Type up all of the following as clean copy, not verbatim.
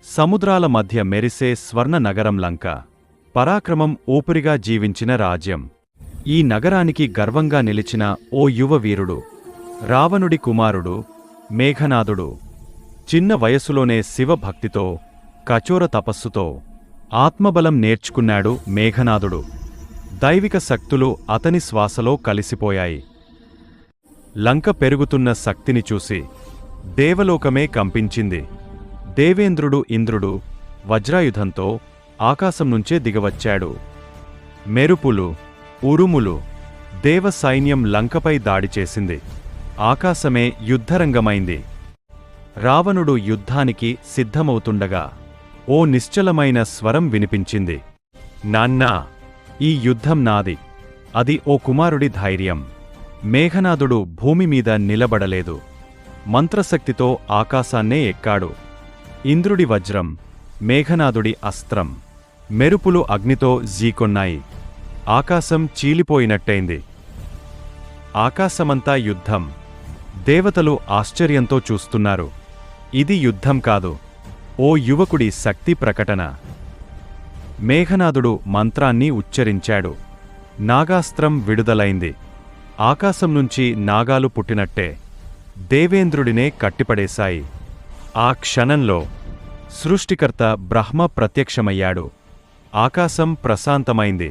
సముద్రాల మధ్య మెరిసే స్వర్ణ నగరం లంక. పరాక్రమం ఊపిరిగా జీవించిన రాజ్యం. ఈ నగరానికి గర్వంగా నిలిచిన ఓ యువ వీరుడు, రావణుడి కుమారుడు మేఘనాదుడు. చిన్న వయసులోనే శివభక్తితో, కఠోర తపస్సుతో ఆత్మబలం నేర్చుకున్నాడు మేఘనాదుడు. దైవిక శక్తులు అతని శ్వాసలో కలిసిపోయాయి. లంక పెరుగుతున్న శక్తిని చూసి దేవలోకమే కంపించింది. దేవేంద్రుడు ఇంద్రుడు వజ్రాయుధంతో ఆకాశం నుంచే దిగవచ్చాడు. మెరుపులు, ఉరుములు, దేవసైన్యం లంకపై దాడి చేసింది. ఆకాశమే యుద్ధరంగమైంది. రావణుడు యుద్ధానికి సిద్ధమవుతుండగా ఓ నిశ్చలమైన స్వరం వినిపించింది. నాన్నా, ఈ యుద్ధం నాది. అది ఓ కుమారుడి ధైర్యం. మేఘనాదుడు భూమిమీద నిలబడలేదు. మంత్రశక్తితో ఆకాశాన్నే ఎక్కాడు. ఇంద్రుడి వజ్రం, మేఘనాదుడి అస్త్రం. మెరుపులు అగ్నితో జీకొన్నాయి. ఆకాశం చీలిపోయినట్టయింది. ఆకాశమంతా యుద్ధం. దేవతలు ఆశ్చర్యంతో చూస్తున్నారు. ఇది యుద్ధం కాదు, ఓ యువకుడి శక్తి ప్రకటన. మేఘనాదుడు మంత్రాన్ని ఉచ్చరించాడు. నాగాస్త్రం విడుదలైంది. ఆకాశం నుంచి నాగాలు పుట్టినట్టే దేవేంద్రుడినే కట్టిపడేశాయి. ఆ క్షణంలో సృష్టికర్త బ్రహ్మ ప్రత్యక్షమయ్యాడు. ఆకాశం ప్రశాంతమైంది.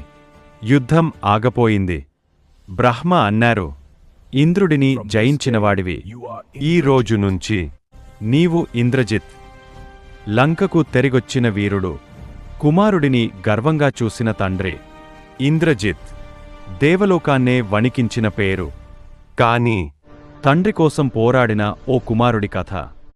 యుద్ధం ఆగపోయింది. బ్రహ్మ అన్నారు, ఇంద్రుడిని జయించినవాడివి. ఈ రోజు నుంచి నీవు ఇంద్రజిత్, లంకకు తెరిగొచ్చిన వీరుడు, కుమారుడిని గర్వంగా చూసిన తండ్రి. ఇంద్రజిత్ దేవలోకాన్నే వణికించిన పేరు. కాని తండ్రి కోసం పోరాడిన ఓ కుమారుడి కథ.